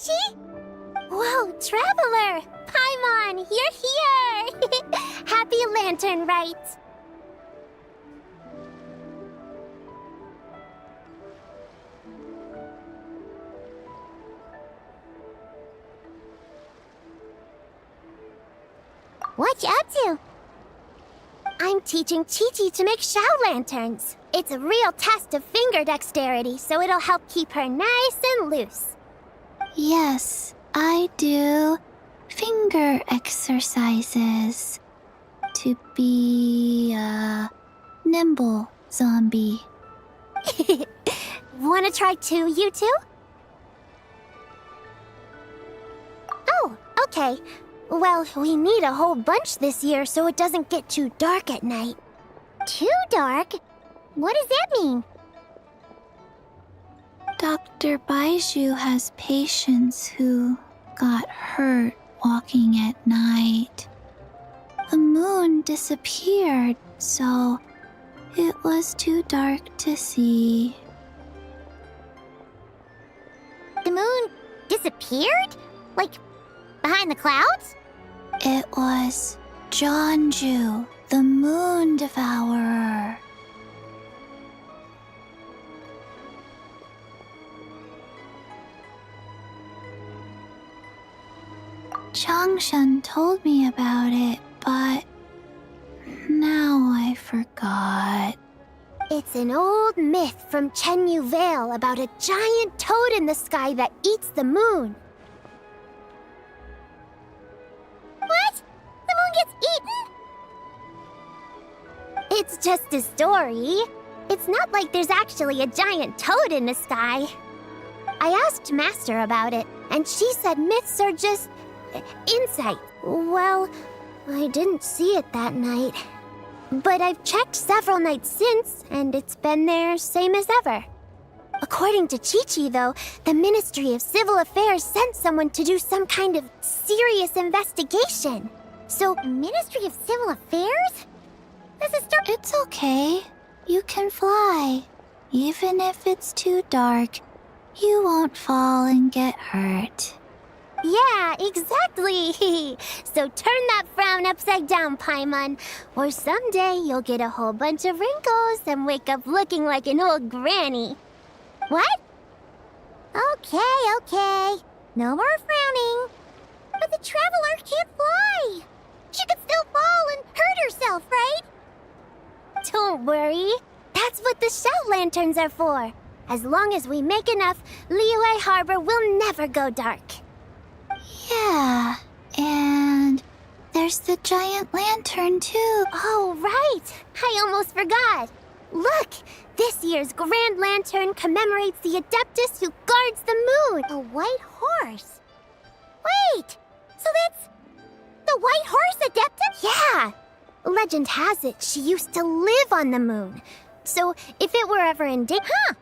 Chi-Chi? Whoa, Traveler! Paimon, you're here! Happy Lantern Rites! What you up to? I'm teaching Chi-Chi to make Shao lanterns. It's a real test of finger dexterity, so it'll help keep her nice and loose. Yes, I do finger exercises to be a nimble zombie. Wanna try too, you two? Oh, okay. Well, we need a whole bunch this year so it doesn't get too dark at night. Too dark? What does that mean? Dr. Baiju has patients who got hurt walking at night. The moon disappeared, so it was too dark to see. The moon disappeared? Like, behind the clouds? It was Jeonju, the moon devourer. Changshan told me about it, but now I forgot. It's an old myth from Chenyu Vale about a giant toad in the sky that eats the moon. What? The moon gets eaten? It's just a story. It's not like there's actually a giant toad in the sky. I asked Master about it, and she said myths are just insight. Well, I didn't see it that night. But I've checked several nights since, and it's been there same as ever. According to Chi-Chi, though, the Ministry of Civil Affairs sent someone to do some kind of serious investigation. So, Ministry of Civil Affairs? This is It's okay. You can fly. Even if it's too dark, you won't fall and get hurt. Yeah, exactly. So turn that frown upside down, Paimon. Or someday you'll get a whole bunch of wrinkles and wake up looking like an old granny. What? Okay. No more frowning. But the Traveler can't fly. She could still fall and hurt herself, right? Don't worry. That's what the Shao Lanterns are for. As long as we make enough, Liyue Harbor will never go dark. Yeah, and there's the giant lantern too. Oh, right! I almost forgot. Look! This year's Grand Lantern commemorates the Adeptus who guards the moon. A white horse. Wait! So that's the White Horse Adeptus? Yeah! Legend has it she used to live on the moon. So if it were ever in danger... Huh!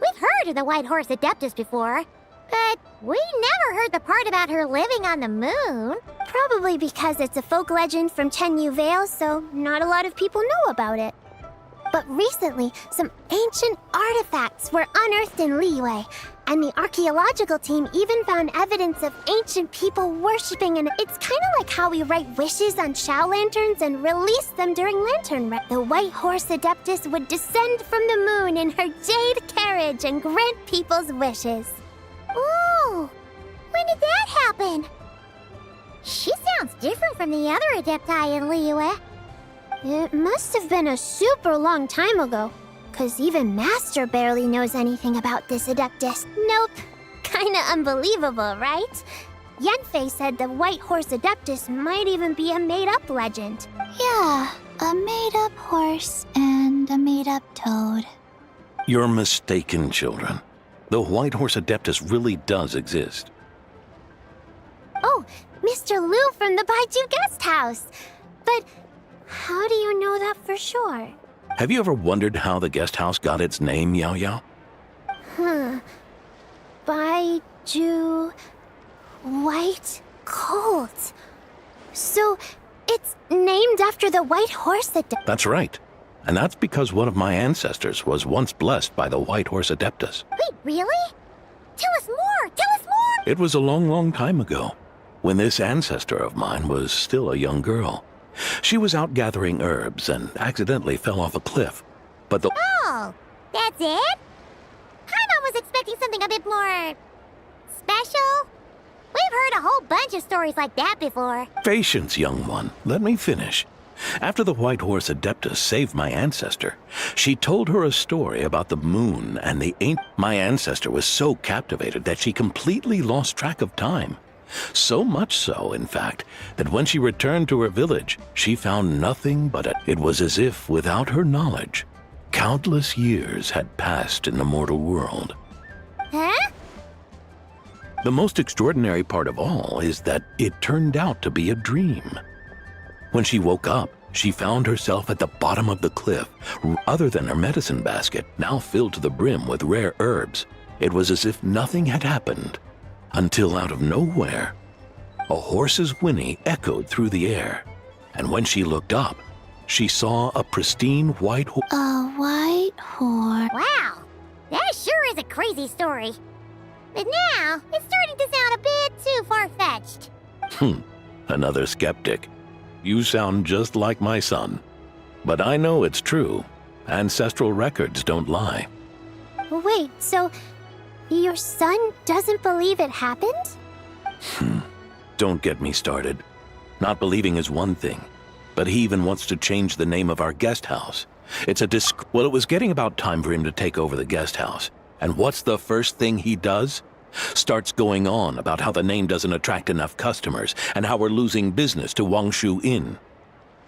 We've heard of the White Horse Adeptus before. But we never heard the part about her living on the moon. Probably because it's a folk legend from Chenyu Vale, so not a lot of people know about it. But recently, some ancient artifacts were unearthed in Liyue, and the archaeological team even found evidence of ancient people worshipping, and it's kind of like how we write wishes on Shao Lanterns and release them during Lantern Rite. The White Horse Adeptus would descend from the moon in her jade carriage and grant people's wishes. Ooh! When did that happen? She sounds different from the other Adepti in Liyue. It must have been a super long time ago, 'cause even Master barely knows anything about this Adeptus. Nope. Kinda unbelievable, right? Yanfei said the White Horse Adeptus might even be a made-up legend. Yeah, a made-up horse and a made-up toad. You're mistaken, children. The White Horse Adeptus really does exist. Oh, Mr. Liu from the Baiju Guest House. But how do you know that for sure? Have you ever wondered how the guest house got its name, Yao Yao? Baiju... White Colt. So, it's named after the White Horse Adeptus. That's right. And that's because one of my ancestors was once blessed by the White Horse Adeptus. Wait, really? Tell us more! Tell us more! It was a long, long time ago, when this ancestor of mine was still a young girl. She was out gathering herbs and accidentally fell off a cliff. But the Oh, that's it? Paimon was expecting something a bit more special. We've heard a whole bunch of stories like that before. Patience, young one. Let me finish. After the White Horse Adeptus saved my ancestor, she told her a story about the moon and the ancient. My ancestor was so captivated that she completely lost track of time. So much so, in fact, that when she returned to her village, she found nothing but it was as if, without her knowledge, countless years had passed in the mortal world. Huh? The most extraordinary part of all is that it turned out to be a dream. When she woke up, she found herself at the bottom of the cliff. Other than her medicine basket, now filled to the brim with rare herbs, it was as if nothing had happened. Until out of nowhere, a horse's whinny echoed through the air. And when she looked up, she saw a pristine white horse. A white horse. Wow, that sure is a crazy story. But now, it's starting to sound a bit too far-fetched. Another skeptic. You sound just like my son. But I know it's true. Ancestral records don't lie. Wait, so your son doesn't believe it happened? Don't get me started. Not believing is one thing, but he even wants to change the name of our guest house. It's a well, it was getting about time for him to take over the guest house. And what's the first thing he does? Starts going on about how the name doesn't attract enough customers and how we're losing business to Wangshu Inn.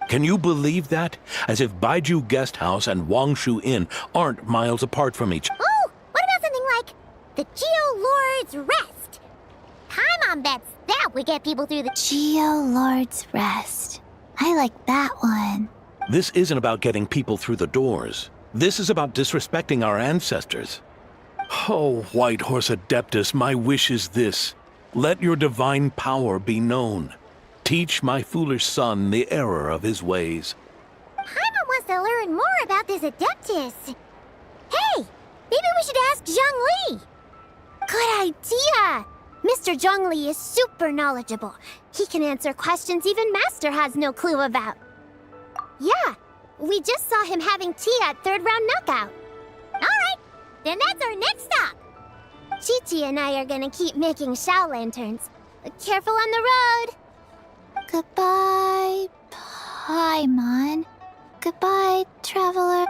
Can you believe that? As if Baiju Guest House and Wangshu Inn aren't miles apart from each other. Oh, what about something like the Geo Lord's Rest? Paimon bets that would get people through the... Geo Lord's Rest. I like that one. This isn't about getting people through the doors. This is about disrespecting our ancestors. Oh, White Horse Adeptus, my wish is this. Let your divine power be known. Teach my foolish son the error of his ways. Paimon wants to learn more about this Adeptus. Hey, maybe we should ask Zhang Li. Good idea. Mr. Zhang Li is super knowledgeable. He can answer questions even Master has no clue about. Yeah, we just saw him having tea at third round knockout. All right, then that's our next stop. Chi-Chi and I are gonna keep making Shao lanterns. Careful on the road. Goodbye, Paimon. Goodbye, traveler.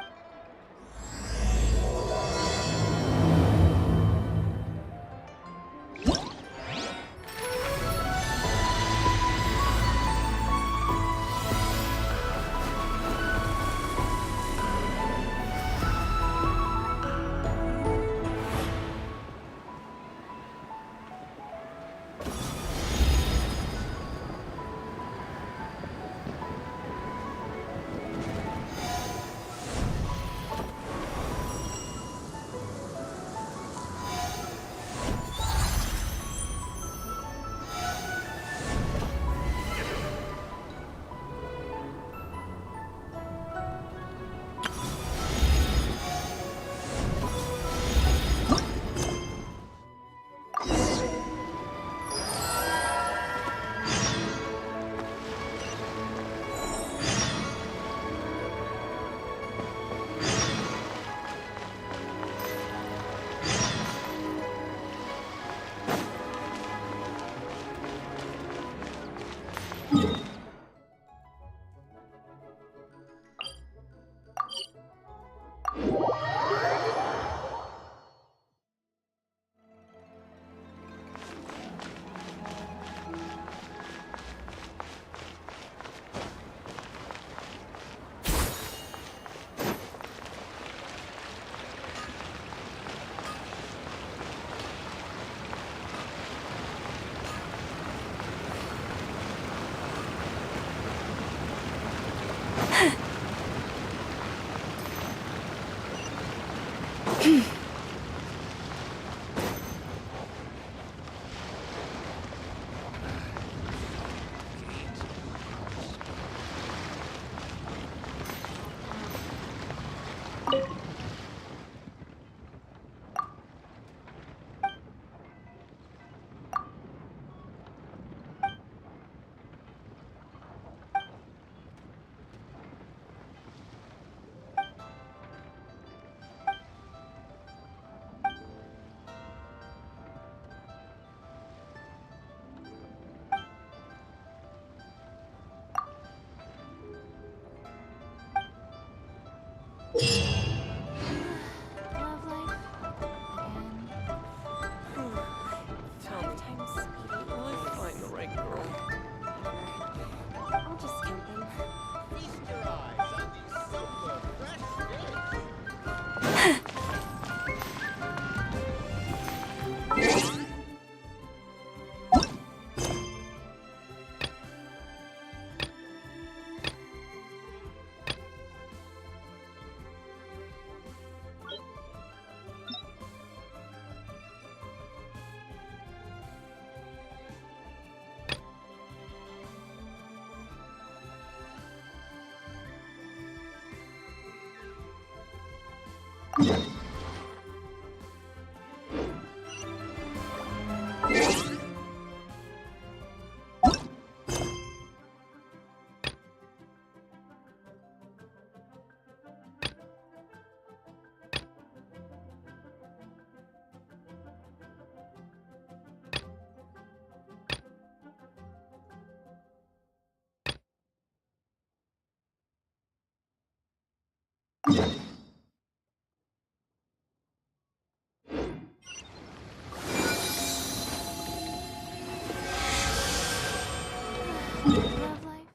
Love life.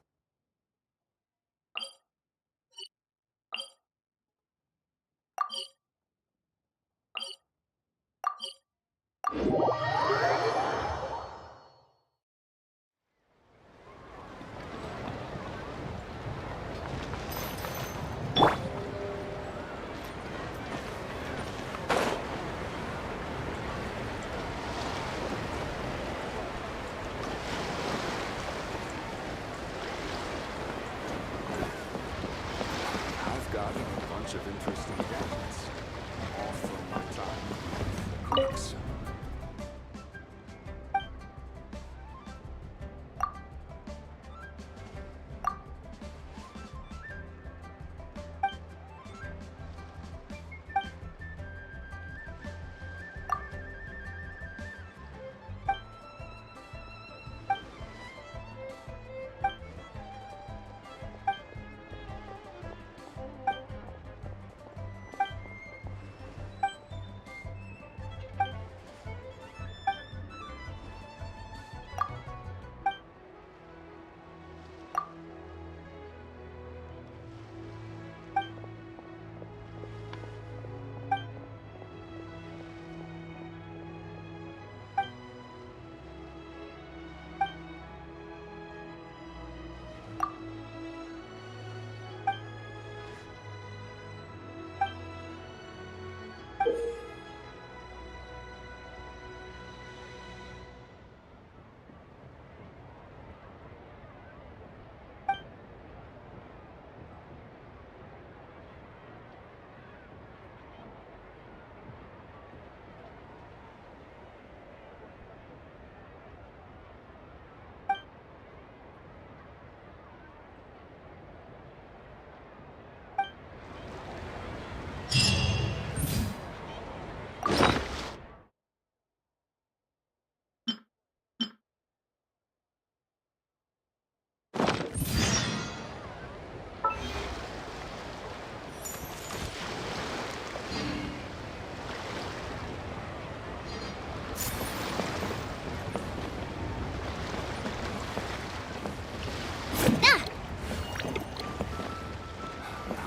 I've got a bunch of interesting gadgets, all from my time with the crooks.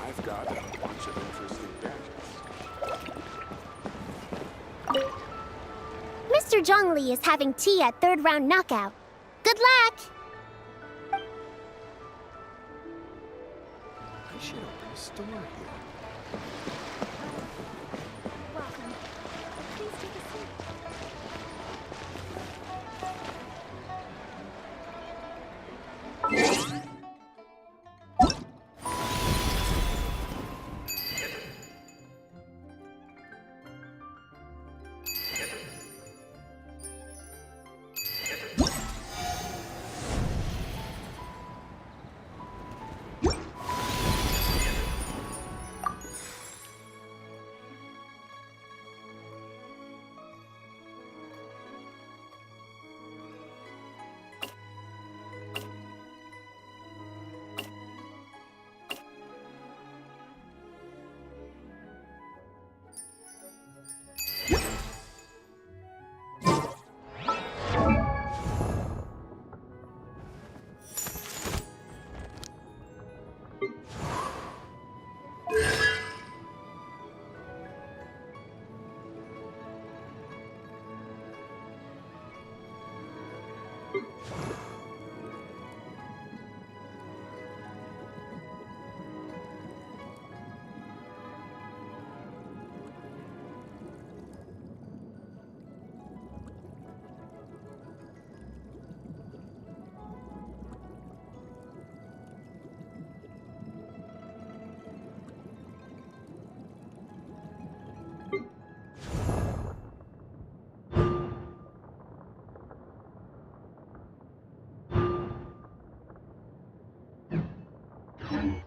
I've got a bunch of interesting gadgets. Mr. Zhongli is having tea at third round knockout. Good luck! I should open a store here. Welcome. Please take a seat. I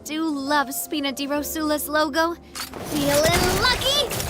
do love Spina di Rosula's logo. Feeling lucky?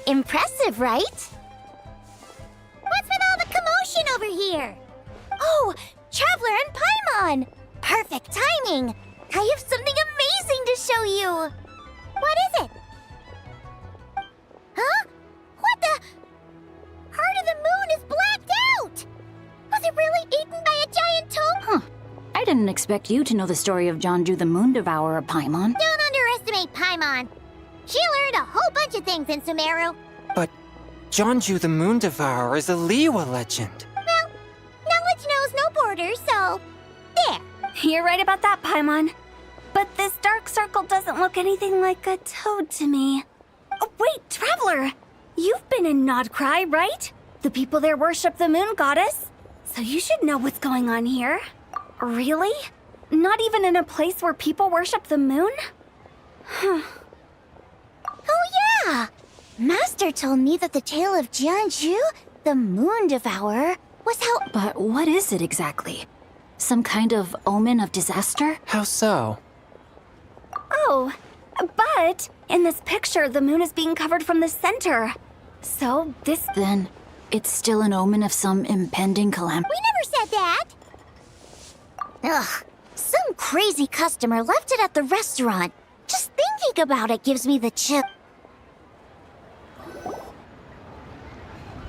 Impressive, right? What's with all the commotion over here? Oh, Traveler and Paimon! Perfect timing! I have something amazing to show you! What is it? Huh? What the? Heart of the Moon is blacked out! Was it really eaten by a giant toad? Huh. I didn't expect you to know the story of Jonju the Moon Devourer, Paimon. Don't underestimate Paimon. She learned a whole bunch of things in Sumeru. But Jonju the Moon Devourer is a Liyue legend. Well, knowledge knows no borders, so there. You're right about that, Paimon. But this dark circle doesn't look anything like a toad to me. Oh, wait, Traveler! You've been in Nodcry, right? The people there worship the moon goddess. So you should know what's going on here. Really? Not even in a place where people worship the moon? Oh yeah! Master told me that the tale of Jianzhu, the Moon Devourer, was how— But what is it exactly? Some kind of omen of disaster? How so? Oh, but in this picture, the moon is being covered from the center. So this— Then it's still an omen of some impending calamity. We never said that! Ugh, some crazy customer left it at the restaurant. Just thinking about it gives me the chill.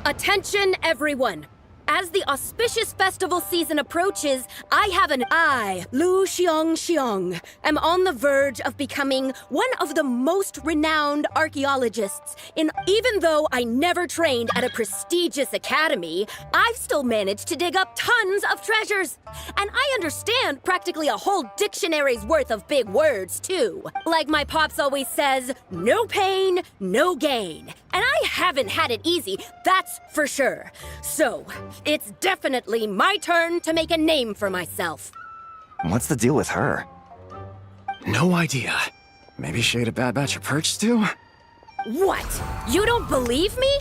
Attention, everyone! As the auspicious festival season approaches, I, Lu Xiong, am on the verge of becoming one of the most renowned archaeologists. Even though I never trained at a prestigious academy, I've still managed to dig up tons of treasures. And I understand practically a whole dictionary's worth of big words, too. Like my pops always says, no pain, no gain. And I haven't had it easy, that's for sure. So, it's definitely my turn to make a name for myself. What's the deal with her? No idea. Maybe she ate a bad batch of perch stew? What? You don't believe me?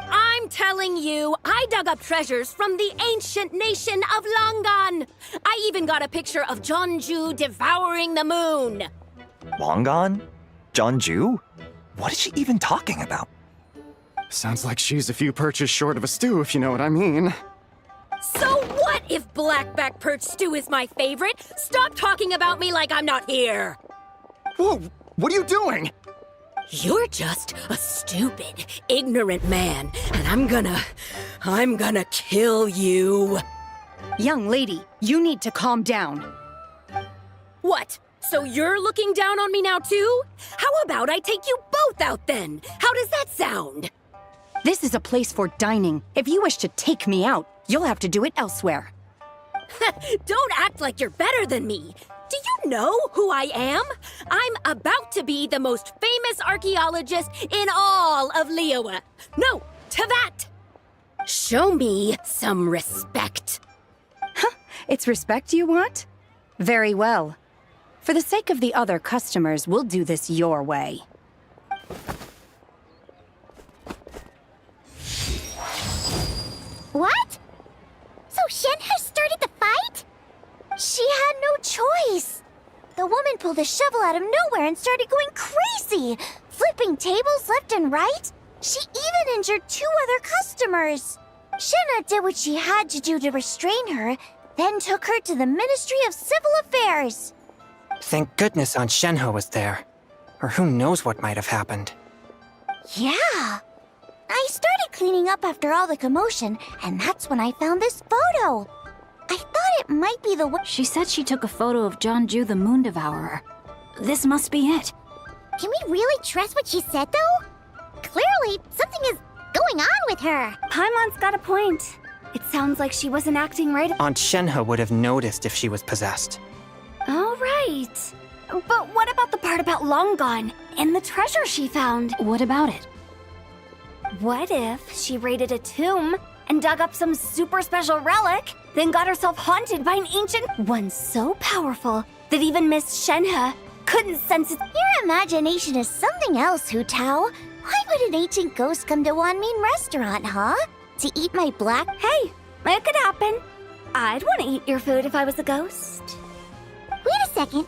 I'm telling you, I dug up treasures from the ancient nation of Longan. I even got a picture of Jonju devouring the moon. Long gone? Jonju? What is she even talking about? Sounds like she's a few perches short of a stew, if you know what I mean. So what if blackback perch stew is my favorite? Stop talking about me like I'm not here. Whoa, what are you doing? You're just a stupid, ignorant man, and I'm gonna kill you. Young lady, you need to calm down. What? So you're looking down on me now too? How about I take you both out then? How does that sound? This is a place for dining. If you wish to take me out, you'll have to do it elsewhere. Don't act like you're better than me. Do you know who I am? I'm about to be the most famous archaeologist in all of Liyue. No, Tevat! Show me some respect. It's respect you want? Very well. For the sake of the other customers, we'll do this your way. What? So Shen has started the fight? She had no choice. The woman pulled a shovel out of nowhere and started going crazy, flipping tables left and right. She even injured 2 other customers. Shenna did what she had to do to restrain her, then took her to the Ministry of Civil Affairs. Thank goodness Aunt Shenhe was there. Or who knows what might have happened. Yeah. I started cleaning up after all the commotion, and that's when I found this photo. I thought it might be the one. She said she took a photo of Jonju the Moon Devourer. This must be it. Can we really trust what she said, though? Clearly, something is going on with her. Paimon's got a point. It sounds like she wasn't acting right. Aunt Shenhe would have noticed if she was possessed. All right. But what about the part about Long Gone and the treasure she found? What about it? What if she raided a tomb and dug up some super special relic, then got herself haunted by an ancient one so powerful that even Miss Shenhe couldn't sense it? Your imagination is something else, Hu Tao. Why would an ancient ghost come to Wanmin restaurant, huh? To eat my black— Hey, it could happen. I'd want to eat your food if I was a ghost. Wait a second.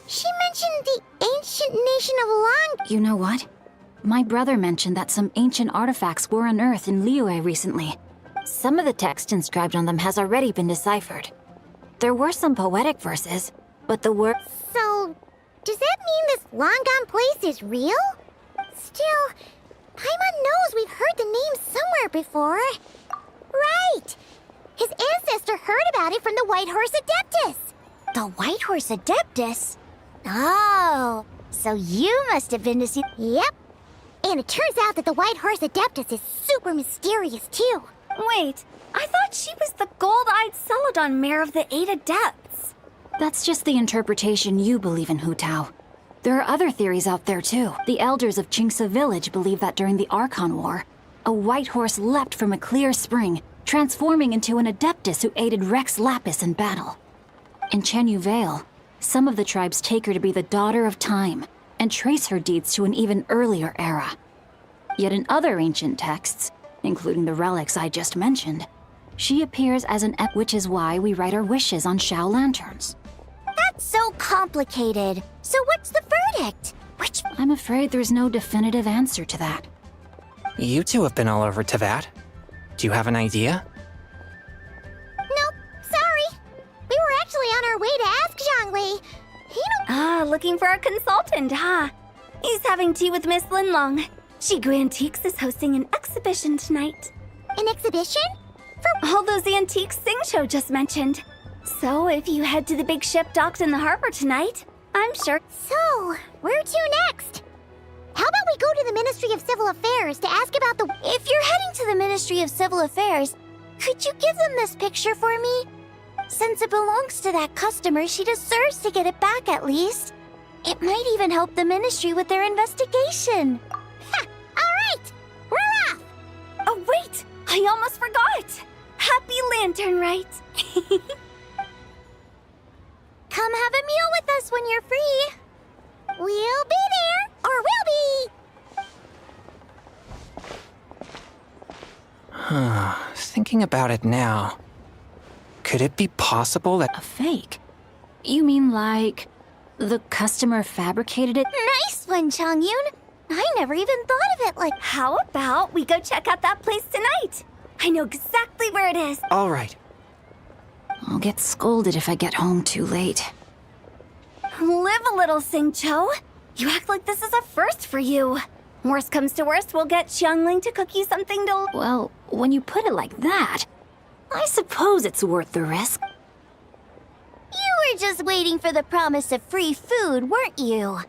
She mentioned the ancient nation of Long... You know what? My brother mentioned that some ancient artifacts were unearthed in Liyue recently. Some of the text inscribed on them has already been deciphered. There were some poetic verses, but the word... So, does that mean this long-gone place is real? Still, Paimon knows we've heard the name somewhere before. Right! His ancestor heard about it from the White Horse Adeptus. The White Horse Adeptus? Oh, so you must have been to see... Yep. And it turns out that the White Horse Adeptus is super mysterious, too. Wait, I thought she was the gold-eyed Celadon mare of the Eight Adepts. That's just the interpretation you believe in, Hu Tao. There are other theories out there too. The elders of Qingce village believe that during the Archon War, a white horse leapt from a clear spring, transforming into an Adeptus who aided Rex Lapis in battle. In Chenyu Vale, some of the tribes take her to be the daughter of time, and trace her deeds to an even earlier era. Yet in other ancient texts, including the relics I just mentioned, she appears as an which is why we write our wishes on Shao lanterns. That's so complicated. So what's the verdict? Which... I'm afraid there's no definitive answer to that. You two have been all over Tevat. Do you have an idea? Nope, sorry. We were actually on our way to ask Zhongli. Looking for a consultant, huh? He's having tea with Miss Linlong. Shigu Antiques is hosting an exhibition tonight. An exhibition? All those antiques Sing Show just mentioned. So if you head to the big ship docked in the harbor tonight, I'm sure... So, where to next? How about we go to the Ministry of Civil Affairs to ask about the... If you're heading to the Ministry of Civil Affairs, could you give them this picture for me? Since it belongs to that customer, she deserves to get it back at least. It might even help the Ministry with their investigation. Ha! Alright! We're off! Oh wait! I almost forgot! Happy Lantern Rite! Come have a meal with us when you're free. We'll be there, or we'll be... Thinking about it now, could it be possible that... A fake? You mean like... the customer fabricated it? Nice one, Changyun! I never even thought of it like... How about we go check out that place tonight? I know exactly where it is. All right. I'll get scolded if I get home too late. Live a little, Sing-Cho. You act like this is a first for you. Worst comes to worst, we'll get Xiangling to cook you something to... Well, when you put it like that, I suppose it's worth the risk. You were just waiting for the promise of free food, weren't you?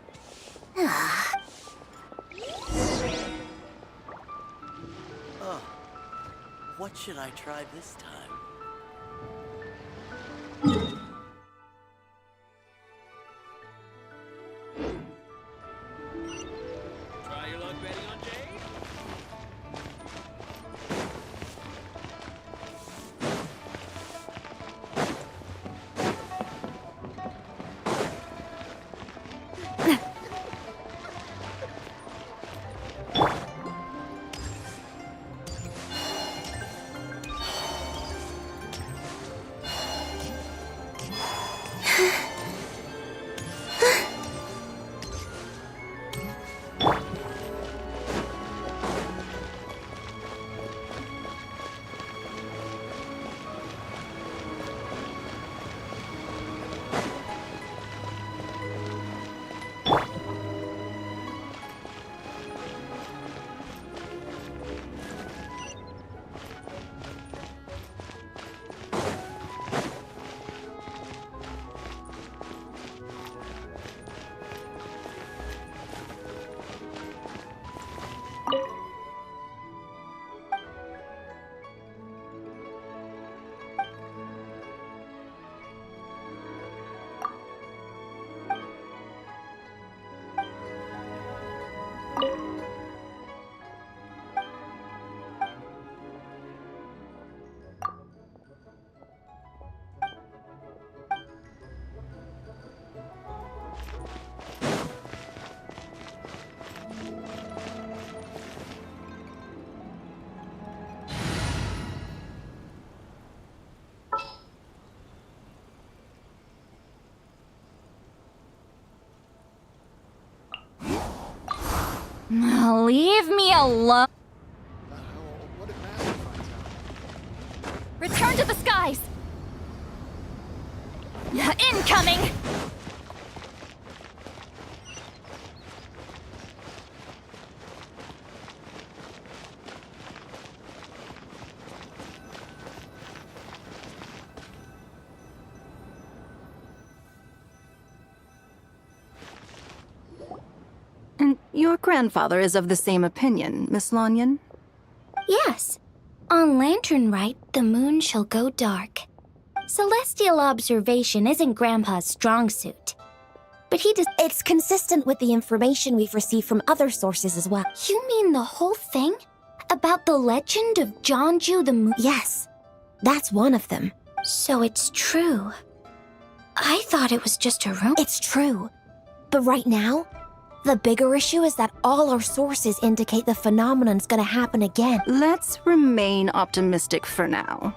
What should I try this time? Try your luck betting on Jade? Leave me alone. What did Master find out? Return to the skies! Incoming! And your grandfather is of the same opinion, Miss Lanyon? Yes. On Lantern Rite, the moon shall go dark. Celestial observation isn't Grandpa's strong suit. But he does. It's consistent with the information we've received from other sources as well. You mean the whole thing? About the legend of Jeonju the moon? Yes, that's one of them. So it's true. I thought it was just a rumor. It's true. But right now, the bigger issue is that all our sources indicate the phenomenon's gonna happen again. Let's remain optimistic for now.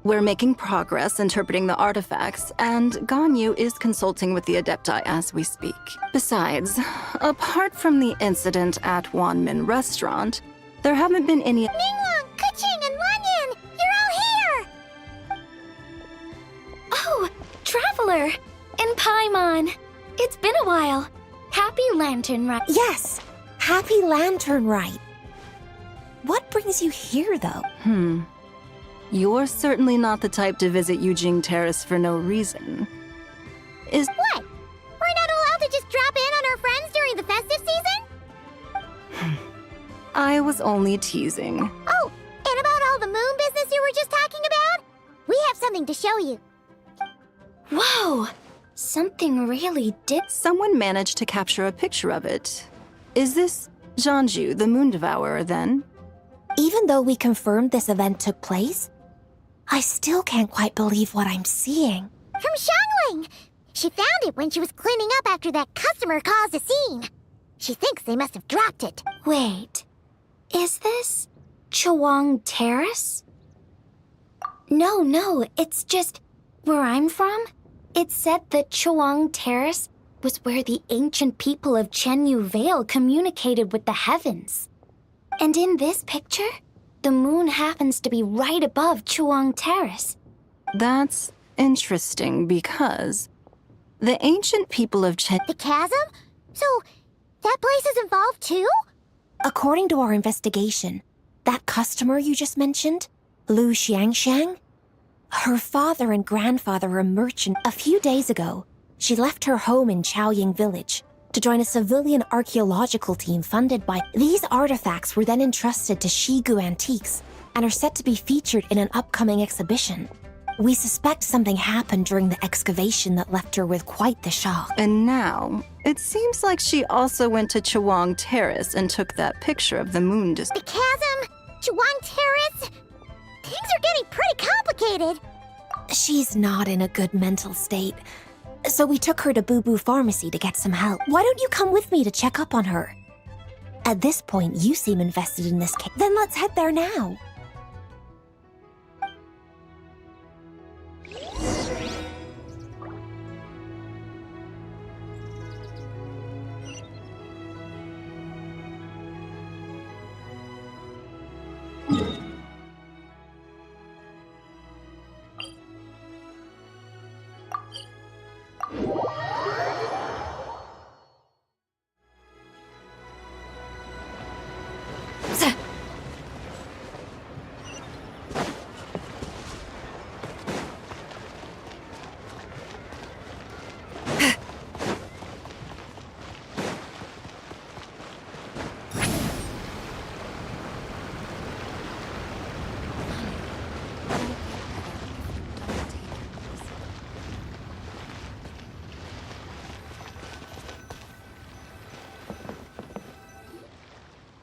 We're making progress interpreting the artifacts, and Ganyu is consulting with the Adepti as we speak. Besides, apart from the incident at Wanmin Restaurant, there haven't been any— Ningguang, Keqing, and Lanyan! You're all here! Oh, Traveler! And Paimon! It's been a while. Happy Lantern Rite. Yes, happy Lantern Rite. What brings you here, though? You're certainly not the type to visit Yujing Terrace for no reason. Is— What? We're not allowed to just drop in on our friends during the festive season? I was only teasing. Oh, and about all the moon business you were just talking about? We have something to show you. Whoa! Something really did. Someone managed to capture a picture of it. Is this Jeonju, the Moon Devourer, then? Even though we confirmed this event took place, I still can't quite believe what I'm seeing. From Xiangling! She found it when she was cleaning up after that customer caused a scene. She thinks they must have dropped it. Wait. Is this Chawang Terrace? No, it's just where I'm from. It said that Chawang Terrace was where the ancient people of Chenyu Vale communicated with the heavens. And in this picture, the moon happens to be right above Chawang Terrace. That's interesting because the ancient people of The chasm? So, that place is involved too? According to our investigation, that customer you just mentioned, Lu Xiangxiang, her father and grandfather were a merchant. A few days ago, she left her home in Chaoying village to join a civilian archaeological team funded by— These artifacts were then entrusted to Shigu Antiques and are set to be featured in an upcoming exhibition. We suspect something happened during the excavation that left her with quite the shock. And now, it seems like she also went to Chawang Terrace and took that picture of the moon. The chasm? Chawang Terrace? Things are getting pretty complicated. She's not in a good mental state, so we took her to Boo Boo Pharmacy to get some help. Why don't you come with me to check up on her? At this point, you seem invested in this case. Then let's head there now.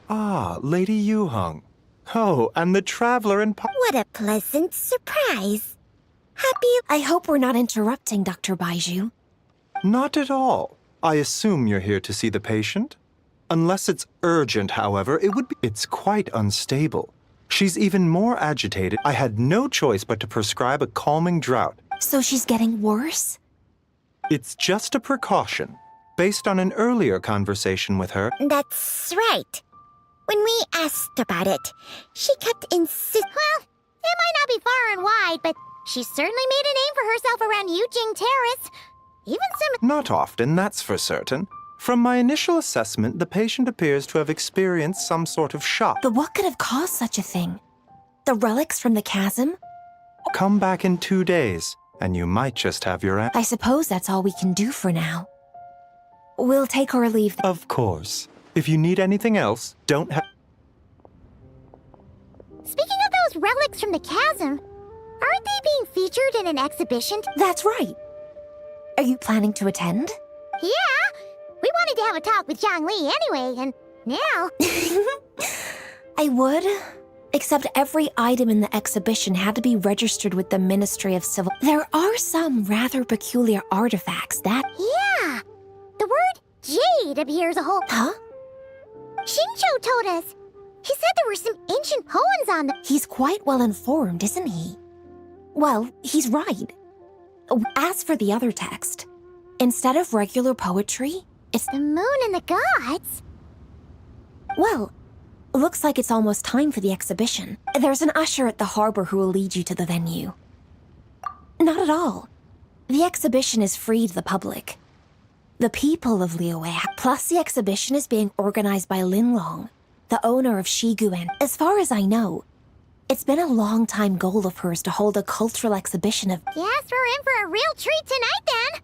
Ah, Lady Yuheng. Oh, and the traveler in— What a pleasant surprise. Happy— I hope we're not interrupting, Dr. Baiju. Not at all. I assume you're here to see the patient? Unless it's urgent, however, it would be— It's quite unstable. She's even more agitated. I had no choice but to prescribe a calming draught. So she's getting worse? It's just a precaution. Based on an earlier conversation with her, That's right. When we asked about it, she kept Well, it might not be far and wide, but she certainly made a name for herself around Yujing Terrace. Even some... not often, that's for certain. From my initial assessment, the patient appears to have experienced some sort of shock. But what could have caused such a thing? The relics from the chasm? Come back in 2 days, and you might just have your I suppose that's all we can do for now. We'll take our leave. Of course. If you need anything else, don't Speaking of those relics from the chasm, aren't they being featured in an exhibition? That's right. Are you planning to attend? Yeah! We wanted to have a talk with Zhang Li anyway, and now... I would, except every item in the exhibition had to be registered with the Ministry of Civil... There are some rather peculiar artifacts that... Yeah! The word jade appears a whole... Huh? Shincho told us. He said there were some ancient poems on them. He's quite well informed, isn't he? Well, he's right. As for the other text, instead of regular poetry, it's... The moon and the gods? Well, looks like it's almost time for the exhibition. There's an usher at the harbor who will lead you to the venue. Not at all. The exhibition is free to the public. The people of Liyue, plus the exhibition is being organized by Linlong, the owner of Shiguan. As far as I know, it's been a long-time goal of hers to hold a cultural exhibition of... Guess we're in for a real treat tonight, then.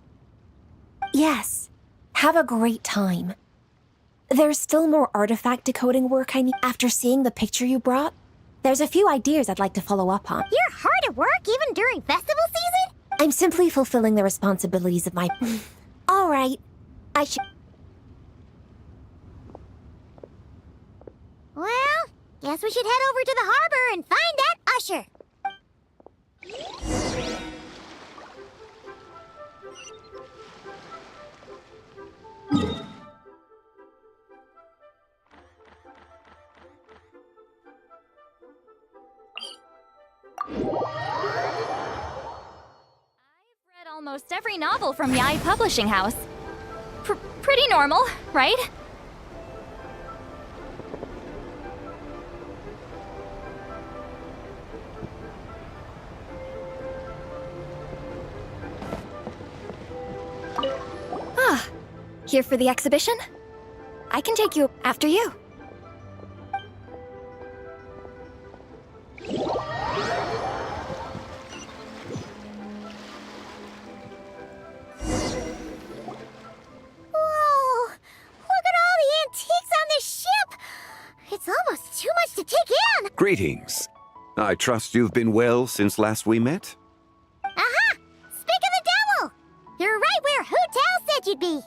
Yes. Have a great time. There's still more artifact decoding work I need. After seeing the picture you brought, there's a few ideas I'd like to follow up on. You're hard at work even during festival season? I'm simply fulfilling the responsibilities of my... All right. I should... Well, guess we should head over to the harbor and find that usher. Read almost every novel from Yai Publishing House. Pretty normal, right? Ah, here for the exhibition? I can take you after you. It's almost too much to take in! Greetings. I trust you've been well since last we met? Aha! Speak of the devil! You're right where Hu Tao said you'd be!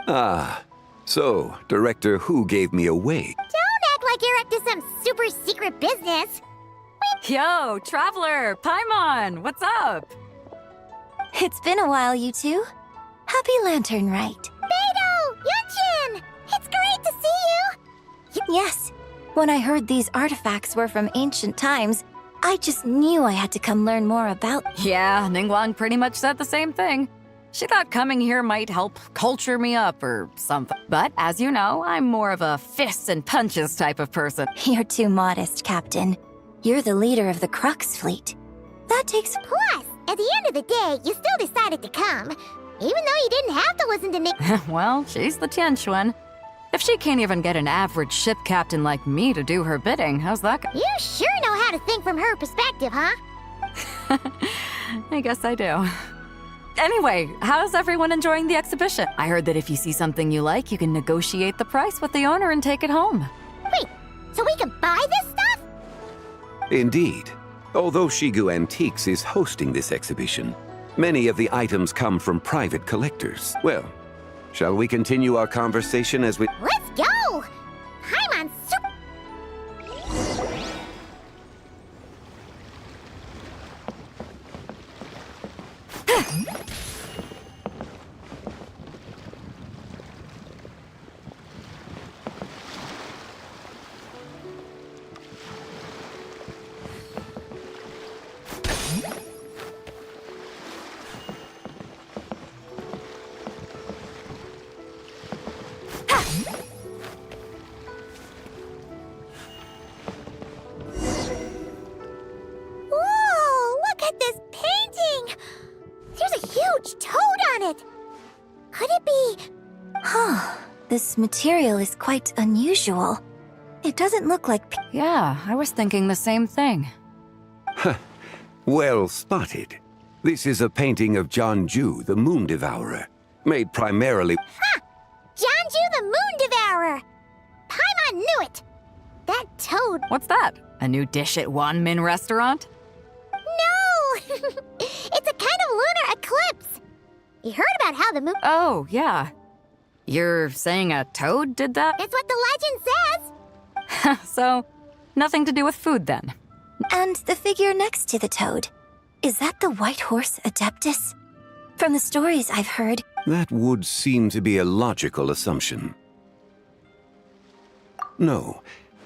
Ah, so Director Hu gave me away. Don't act like you're up to some super secret business! Yo, Traveler! Paimon, what's up? It's been a while, you two. Happy Lantern Rite. Beidou! Yunchin! It's great to see you! Yes. When I heard these artifacts were from ancient times, I just knew I had to come learn more about... Yeah, Ningguang pretty much said the same thing. She thought coming here might help culture me up or something. But as you know, I'm more of a fists and punches type of person. You're too modest, Captain. You're the leader of the Crux fleet. That takes... Plus, at the end of the day, you still decided to come. Even though you didn't have to listen to Nick. Well, she's the Tianquan. If she can't even get an average ship captain like me to do her bidding, how's that go? You sure know how to think from her perspective, huh? I guess I do. Anyway, how's everyone enjoying the exhibition? I heard that if you see something you like, you can negotiate the price with the owner and take it home. Wait, so we can buy this stuff? Indeed. Although Shigu Antiques is hosting this exhibition, many of the items come from private collectors. Well, shall we continue our conversation as we... Let's go! Paimon's super... Whoa, look at this painting! There's a huge toad on it! Could it be... Huh. This material is quite unusual. It doesn't look like... Yeah, I was thinking the same thing. Well spotted. This is a painting of Jianju, the Moon Devourer, made primarily... Ha! Jianju the Moon Devourer! Paimon knew it! That toad... What's that? A new dish at Wanmin restaurant? No! It's a kind of lunar eclipse! You heard about how the moon... Oh, yeah. You're saying a toad did that? It's what the legend says! So, nothing to do with food then. And the figure next to the toad. Is that the white horse Adeptus? From the stories I've heard... That would seem to be a logical assumption. No.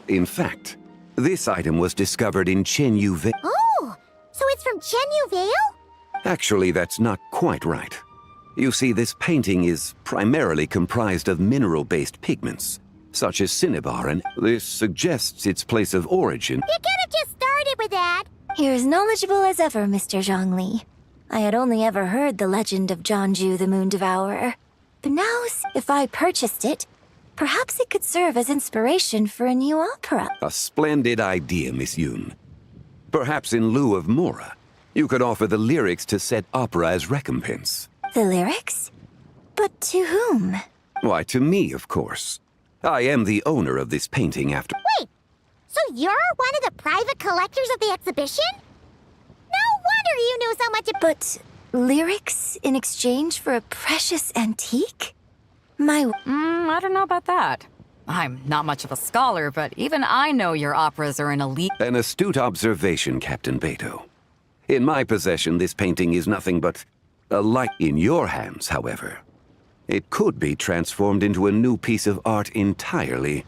In fact, this item was discovered in Chenyu Vale. Oh! So it's from Chenyu Vale? Actually, that's not quite right. You see, this painting is primarily comprised of mineral-based pigments, such as cinnabar, and this suggests its place of origin. You could have just started with that! You're as knowledgeable as ever, Mr. Zhongli. I had only ever heard the legend of Jianju the Moon Devourer. But now, if I purchased it, perhaps it could serve as inspiration for a new opera. A splendid idea, Miss Yoon. Perhaps in lieu of Mora, you could offer the lyrics to said opera as recompense. The lyrics? But to whom? Why, to me, of course. I am the owner of this painting after... Wait! So you're one of the private collectors of the exhibition? No wonder you knew so much But lyrics in exchange for a precious antique? I don't know about that. I'm not much of a scholar, but even I know your operas are an elite... An astute observation, Captain Beto. In my possession, this painting is nothing but a light. In your hands, however, it could be transformed into a new piece of art entirely.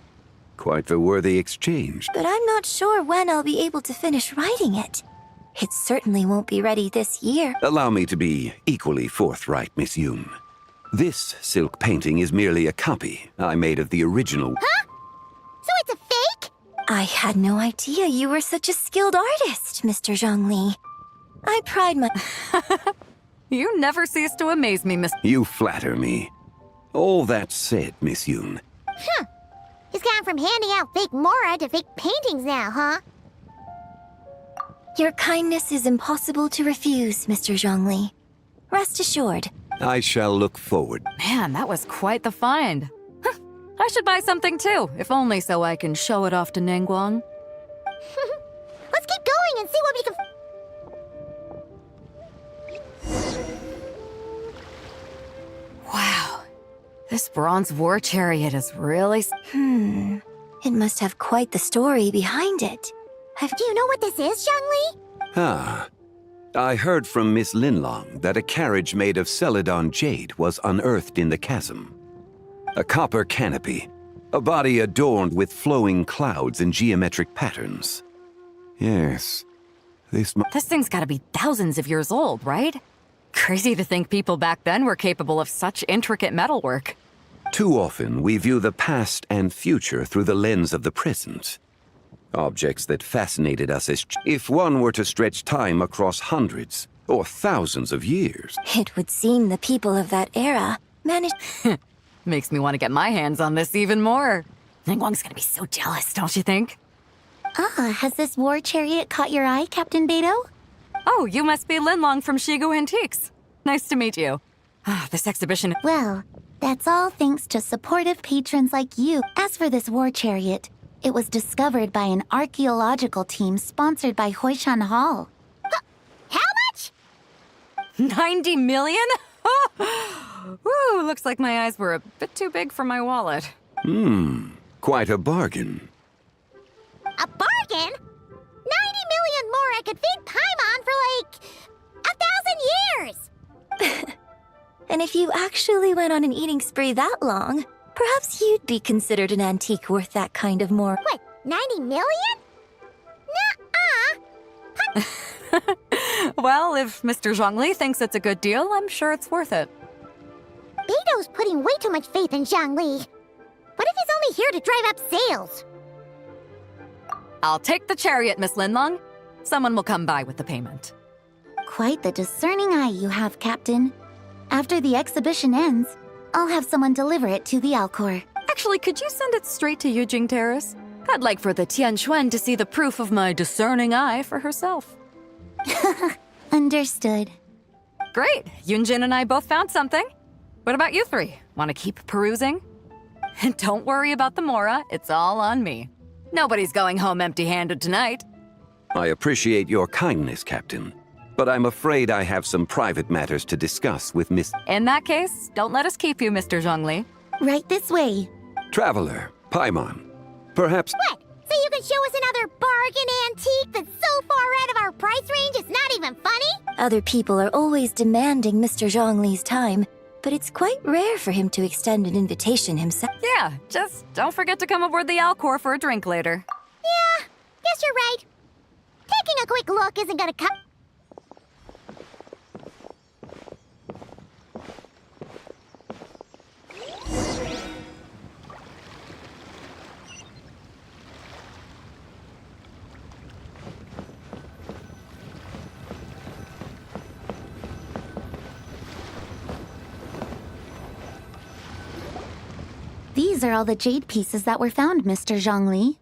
Quite the worthy exchange. But I'm not sure when I'll be able to finish writing it. It certainly won't be ready this year. Allow me to be equally forthright, Miss Yoon. This silk painting is merely a copy I made of the original. Huh? So it's a fake? I had no idea you were such a skilled artist, Mr. Zhongli. I pride my... You never cease to amaze me, Miss... You flatter me. All that said, Miss Yoon. Huh. He's gone from handing out fake Mora to fake paintings now, huh? Your kindness is impossible to refuse, Mr. Zhongli. Rest assured. I shall look forward. Man, that was quite the find. I should buy something too, if only so I can show it off to Ningguang. Let's keep going and see what we can... Wow. This bronze war chariot is really... It must have quite the story behind it. Do you know what this is, Zhongli? Ah. I heard from Miss Linlong that a carriage made of Celadon jade was unearthed in the chasm. A copper canopy, a body adorned with flowing clouds and geometric patterns. Yes, This thing's gotta be thousands of years old, right? Crazy to think people back then were capable of such intricate metalwork. Too often, we view the past and future through the lens of the present. Objects that fascinated us as... If one were to stretch time across hundreds or thousands of years... It would seem the people of that era managed... Makes me want to get my hands on this even more. Ningguang's gonna be so jealous, don't you think? Has this war chariot caught your eye, Captain Beto? Oh, you must be Linlong from Shigu Antiques. Nice to meet you. This exhibition... Well, that's all thanks to supportive patrons like you. As for this war chariot, it was discovered by an archaeological team sponsored by Hoishan Hall. How much? 90 million? Woo, looks like my eyes were a bit too big for my wallet. Quite a bargain. A bargain? 90 million more I could feed Paimon for like 1,000 years! And if you actually went on an eating spree that long, perhaps you'd be considered an antique worth that kind of more. What, 90 million? Nuh-uh! Well, if Mr. Zhongli thinks it's a good deal, I'm sure it's worth it. Beto's putting way too much faith in Zhongli. What if he's only here to drive up sales? I'll take the chariot, Miss Linlong. Someone will come by with the payment. Quite the discerning eye you have, Captain. After the exhibition ends, I'll have someone deliver it to the Alcor. Actually, could you send it straight to Yujing Terrace? I'd like for the Tianquan to see the proof of my discerning eye for herself. Understood. Great. Yunjin and I both found something. What about you three? Want to keep perusing? And don't worry about the Mora. It's all on me. Nobody's going home empty-handed tonight. I appreciate your kindness, Captain, but I'm afraid I have some private matters to discuss with Miss... In that case, don't let us keep you, Mr. Zhongli. Right this way. Traveler, Paimon. Perhaps... What? So you can show us another bargain antique that's so far out of our price range it's not even funny? Other people are always demanding Mr. Zhongli's time, but it's quite rare for him to extend an invitation himself. Yeah, just don't forget to come aboard the Alcor for a drink later. Yeah, guess you're right. Taking a quick look isn't gonna cut... These are all the jade pieces that were found, Mr. Zhongli.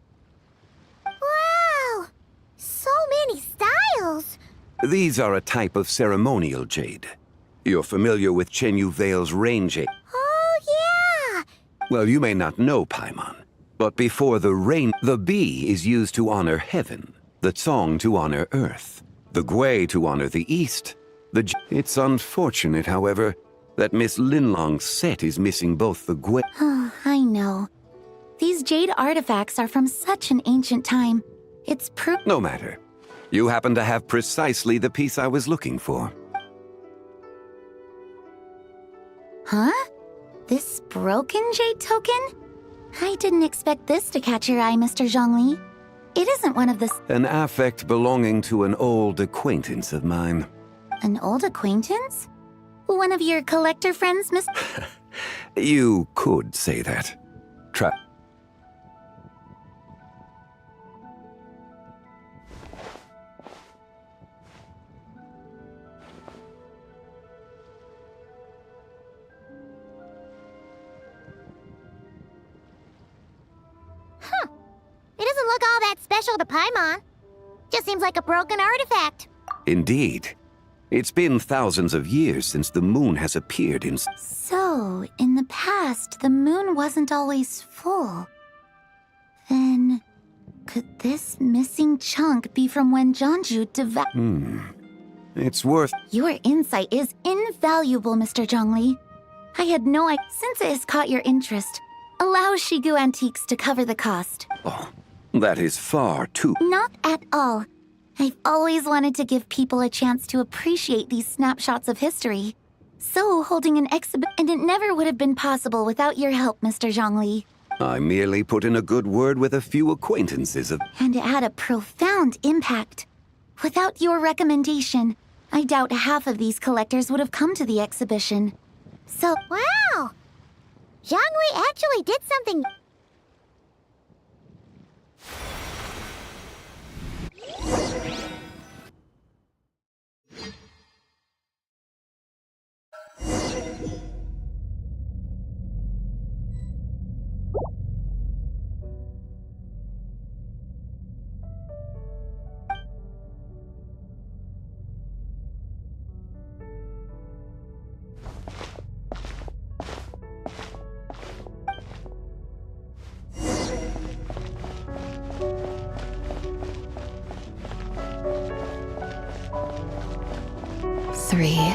Wow! So many styles! These are a type of ceremonial jade. You're familiar with Chenyu Vale's rain jade. Oh, yeah! Well, you may not know, Paimon, but before the rain, the Bi is used to honor heaven, the Tsong to honor earth, the Gui to honor the east. It's unfortunate, however, that Miss Linlong's set is missing both the Gui... Oh, I know. These jade artifacts are from such an ancient time. It's proof... No matter. You happen to have precisely the piece I was looking for. Huh? This broken jade token? I didn't expect this to catch your eye, Mr. Zhongli. It isn't one of the... An affect belonging to an old acquaintance of mine. An old acquaintance? One of your collector friends, Miss... You could say that. Huh. It doesn't look all that special to Paimon. Just seems like a broken artifact. Indeed. It's been thousands of years since the moon has appeared in... So, in the past, the moon wasn't always full. Then, could this missing chunk be from when Jianzhu It's worth... Your insight is invaluable, Mr. Zhongli. I had no idea. Since it has caught your interest, allow Shigu Antiques to cover the cost. Oh, that is far too... Not at all. I've always wanted to give people a chance to appreciate these snapshots of history. So, holding an exhibit, and it never would have been possible without your help, Mr. Zhongli. I merely put in a good word with a few acquaintances of... And it had a profound impact. Without your recommendation, I doubt half of these collectors would have come to the exhibition. So... Wow! Zhongli actually did something... Three,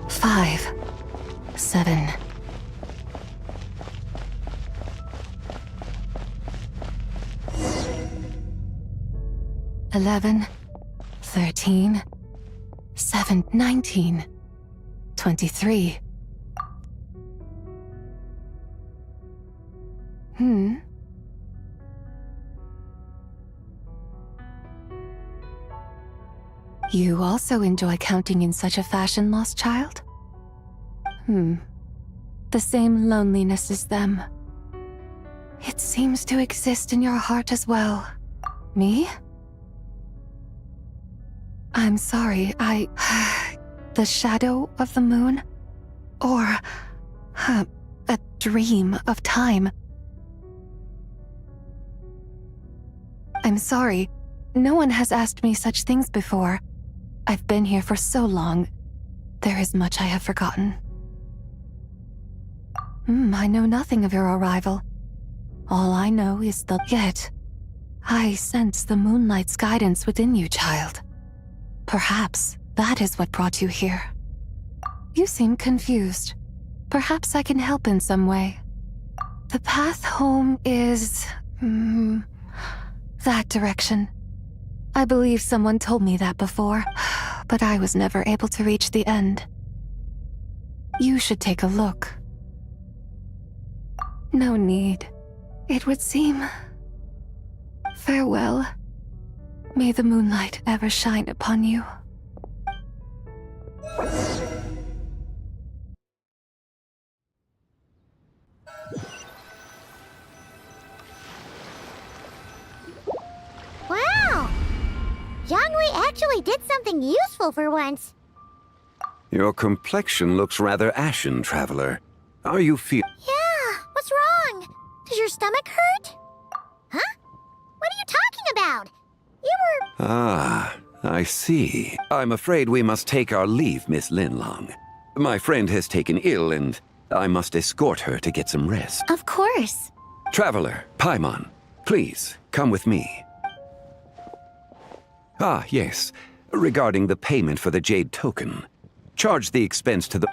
5, 7. $11, 13, 7, 19, 23. You also enjoy counting in such a fashion, lost child? The same loneliness as them. It seems to exist in your heart as well. Me? I'm sorry, the shadow of the moon? Or a dream of time? I'm sorry. No one has asked me such things before. I've been here for so long. There is much I have forgotten. I know nothing of your arrival. All I know is yet I sense the moonlight's guidance within you, child. Perhaps that is what brought you here. You seem confused. Perhaps I can help in some way. The path home is... that direction. I believe someone told me that before, but I was never able to reach the end. You should take a look. No need. It would seem... Farewell. May the moonlight ever shine upon you. Wow! Zhongli actually did something useful for once. Your complexion looks rather ashen, traveler. Are you Yeah, what's wrong? Does your stomach hurt? Huh? What are you talking about? You were... Ah, I see. I'm afraid we must take our leave, Miss Linlong. My friend has taken ill, and I must escort her to get some rest. Of course. Traveler, Paimon, please, come with me. Ah, yes. Regarding the payment for the Jade token. Charge the expense to the...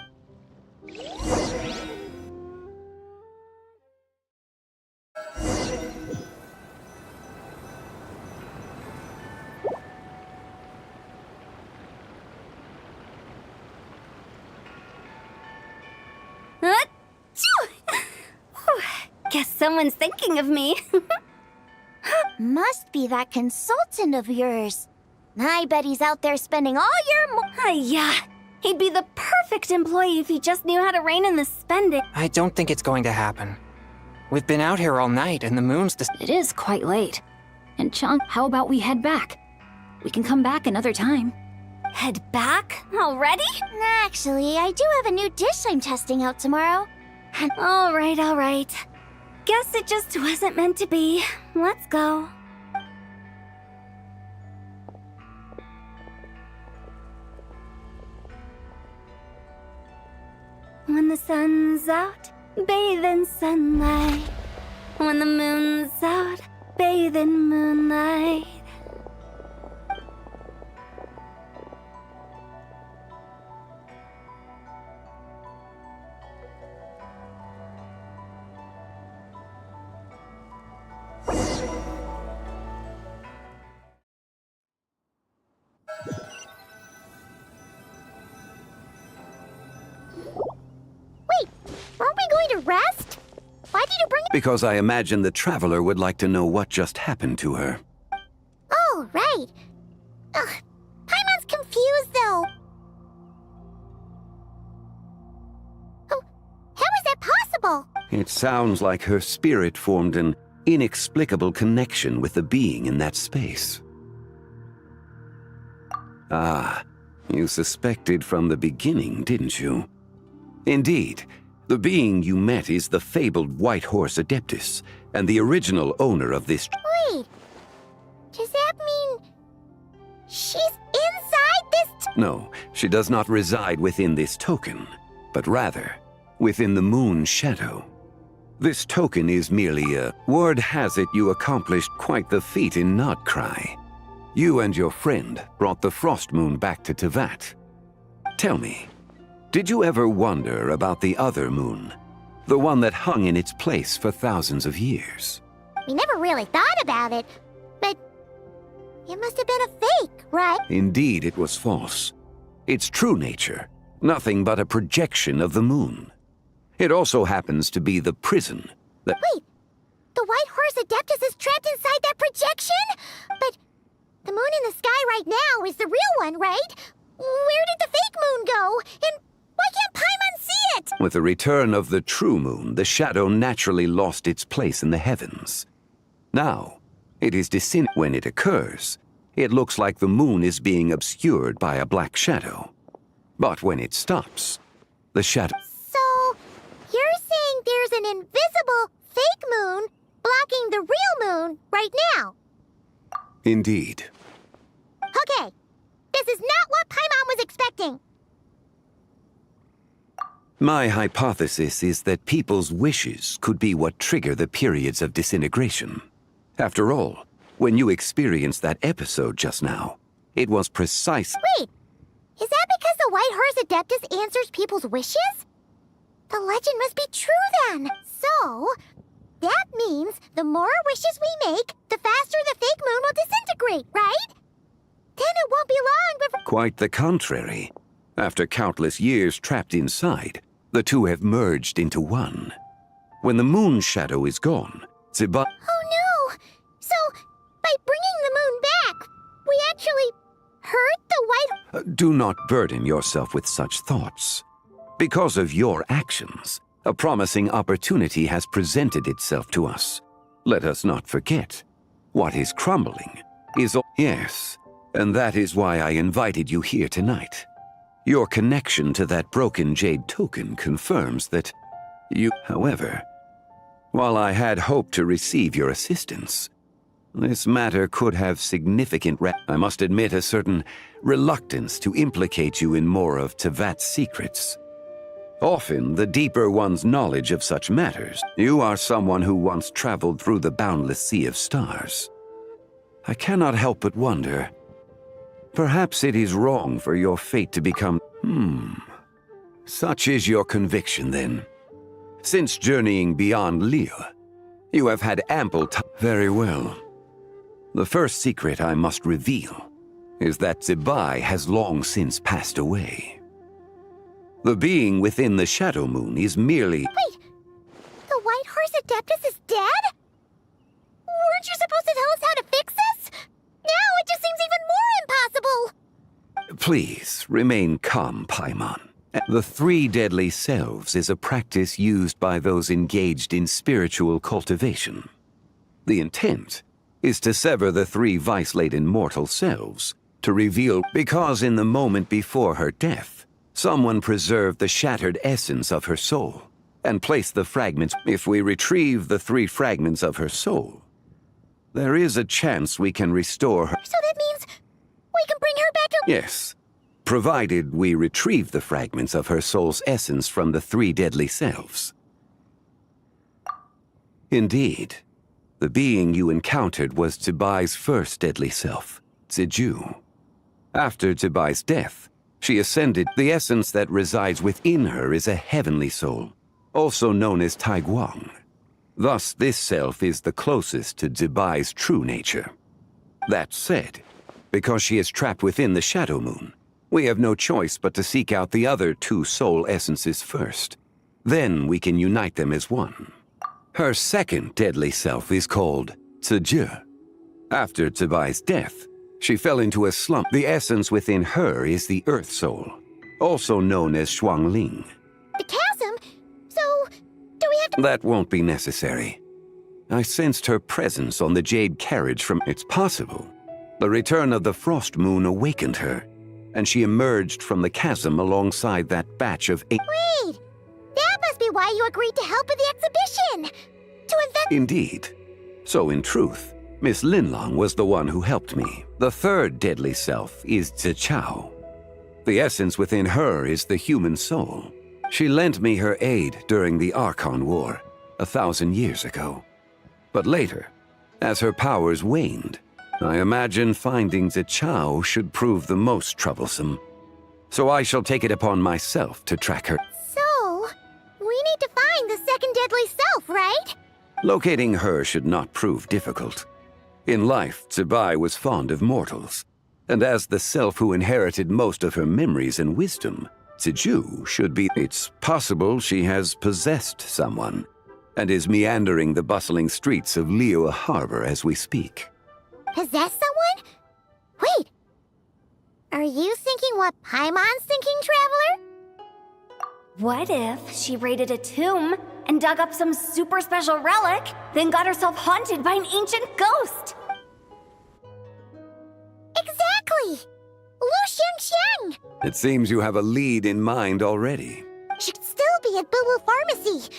Guess someone's thinking of me. Must be that consultant of yours. I bet he's out there spending all your Yeah, he'd be the perfect employee if he just knew how to rein in the spending. I don't think it's going to happen. We've been out here all night, and the moon's It is quite late. And Chunk, how about we head back? We can come back another time. Head back? Already? Actually, I do have a new dish I'm testing out tomorrow. All right. Guess it just wasn't meant to be. Let's go. When the sun's out, bathe in sunlight. When the moon's out, bathe in moonlight. Aren't we going to rest? Why did you bring... Because I imagine the traveler would like to know what just happened to her. Oh, right. Ugh, Paimon's confused, though. Oh, how is that possible? It sounds like her spirit formed an inexplicable connection with the being in that space. Ah, you suspected from the beginning, didn't you? Indeed. The being you met is the fabled White Horse Adeptus, and the original owner of this... Wait, does that mean she's inside this... No, she does not reside within this token, but rather within the moon's shadow. This token is merely a... Word has it you accomplished quite the feat in Nodcry. You and your friend brought the Frost Moon back to Tevat. Tell me, did you ever wonder about the other moon? The one that hung in its place for thousands of years? We never really thought about it, but it must have been a fake, right? Indeed, it was false. Its true nature, nothing but a projection of the moon. It also happens to be the prison that... Wait, the White Horse Adeptus is trapped inside that projection? But the moon in the sky right now is the real one, right? Where did the fake moon go? And Why can't Paimon see it? With the return of the true moon, the shadow naturally lost its place in the heavens. Now, it is when it occurs, it looks like the moon is being obscured by a black shadow. But when it stops, the shadow... So, you're saying there's an invisible fake moon blocking the real moon right now? Indeed. Okay, this is not what Paimon was expecting. My hypothesis is that people's wishes could be what trigger the periods of disintegration. After all, when you experienced that episode just now, it was precise. Wait, is that because the White Horse Adeptus answers people's wishes? The legend must be true then. So, that means the more wishes we make, the faster the fake moon will disintegrate, right? Then it won't be long before... Quite the contrary. After countless years trapped inside, the two have merged into one. When the moon shadow is gone, Ziba... Oh no! So, by bringing the moon back, we actually hurt the White... Do not burden yourself with such thoughts. Because of your actions, a promising opportunity has presented itself to us. Let us not forget, what is crumbling is... Yes, and that is why I invited you here tonight. Your connection to that broken jade token confirms that you... However, while I had hoped to receive your assistance, this matter could have significant... I must admit a certain reluctance to implicate you in more of Tevat's secrets. Often, the deeper one's knowledge of such matters, you are someone who once traveled through the boundless sea of stars. I cannot help but wonder, perhaps it is wrong for your fate to become... Such is your conviction, then. Since journeying beyond Liyue, you have had ample time... Very well. The first secret I must reveal is that Zibai has long since passed away. The being within the Shadow Moon is merely... Wait! The White Horse Adeptus is dead? Weren't you supposed to tell us how to fix this? Now it just seems even more impossible! Please, remain calm, Paimon. The three deadly selves is a practice used by those engaged in spiritual cultivation. The intent is to sever the three vice-laden mortal selves to reveal... Because in the moment before her death, someone preserved the shattered essence of her soul and placed the fragments... If we retrieve the three fragments of her soul, there is a chance we can restore her... So that means we can bring her back to... Yes, provided we retrieve the fragments of her soul's essence from the three deadly selves. Indeed, the being you encountered was Zibai's first deadly self, Ziju. After Zibai's death, she ascended. The essence that resides within her is a heavenly soul, also known as Taiguang. Thus, this self is the closest to Zibai's true nature. That said, because she is trapped within the Shadow Moon, we have no choice but to seek out the other two soul essences first. Then we can unite them as one. Her second deadly self is called Ziju. After Zibai's death, she fell into a slump. The essence within her is the Earth Soul, also known as Shuangling. The chasm? So, do we have to... That won't be necessary. I sensed her presence on the jade carriage from... It's possible. The return of the Frost Moon awakened her, and she emerged from the chasm alongside that batch of... Wait! That must be why you agreed to help with the exhibition! To invent... Indeed. So in truth, Miss Linlong was the one who helped me. The third deadly self is Zichao. The essence within her is the human soul. She lent me her aid during the Archon War, 1,000 years ago. But later, as her powers waned, I imagine finding Zichao should prove the most troublesome. So I shall take it upon myself to track her. So, we need to find the second deadly self, right? Locating her should not prove difficult. In life, Zibai was fond of mortals, and as the self who inherited most of her memories and wisdom, Ziju should be... It's possible she has possessed someone, and is meandering the bustling streets of Liyue Harbor as we speak. Possess someone? Wait! Are you thinking what Paimon's thinking, Traveler? What if she raided a tomb and dug up some super special relic, then got herself haunted by an ancient ghost? Exactly! Lu Xiangxiang! It seems you have a lead in mind already. Should still be at Boo Boo Pharmacy.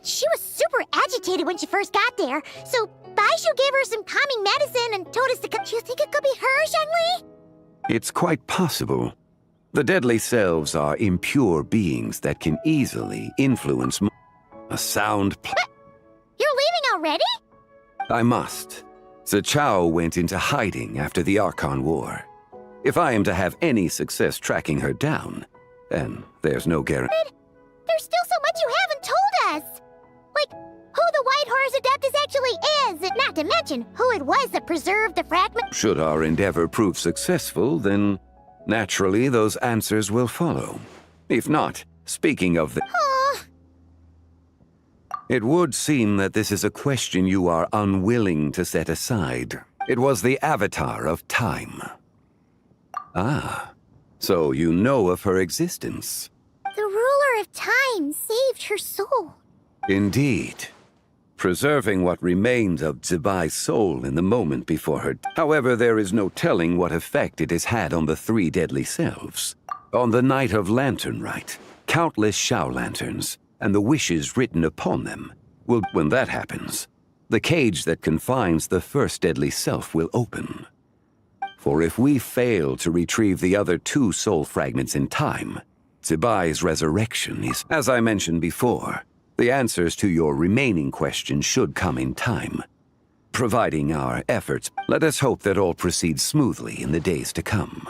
She was super agitated when she first got there, so Baishu gave her some calming medicine and told us to come. Do you think it could be her, Zhengli? It's quite possible. The deadly selves are impure beings that can easily influence a sound. You're leaving already? I must. Zichao went into hiding after the Archon War. If I am to have any success tracking her down, then there's no guarantee. There's still so much you haven't told us! Like, who the White Horse Adeptus actually is, not to mention who it was that preserved the fragment. Should our endeavor prove successful, then naturally those answers will follow. If not, speaking of the... It would seem that this is a question you are unwilling to set aside. It was the Avatar of Time. Ah, so you know of her existence. The ruler of time saved her soul. Indeed. Preserving what remains of Zibai's soul in the moment before her. However, there is no telling what effect it has had on the three deadly selves. On the night of Lantern Rite, countless Shao lanterns, and the wishes written upon them, will, when that happens, the cage that confines the first deadly self will open. For if we fail to retrieve the other two soul fragments in time, Zibai's resurrection is, as I mentioned before, the answers to your remaining questions should come in time. Providing our efforts, let us hope that all proceeds smoothly in the days to come.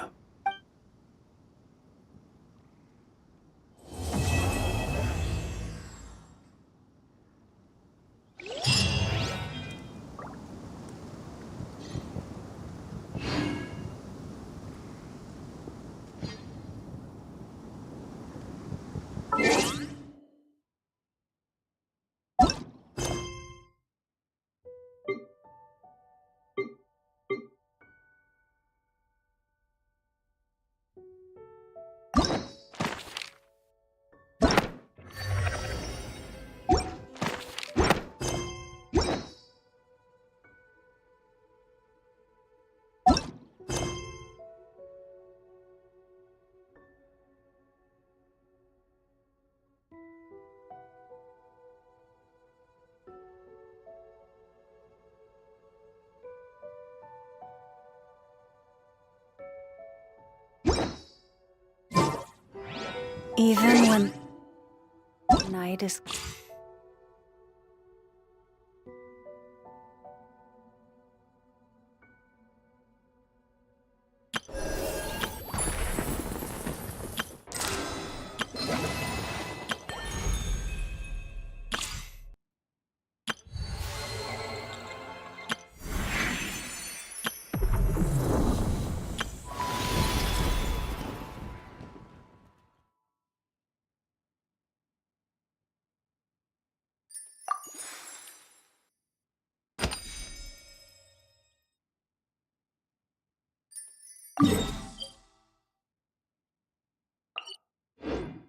Even when night is...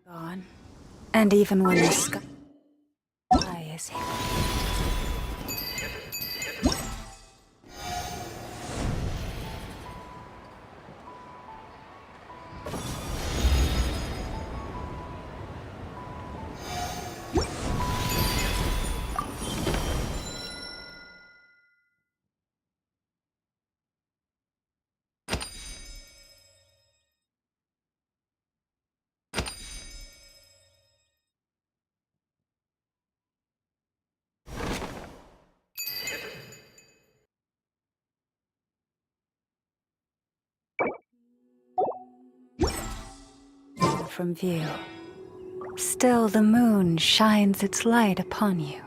gone. And even when the sky is here. From view. Still the moon shines its light upon you.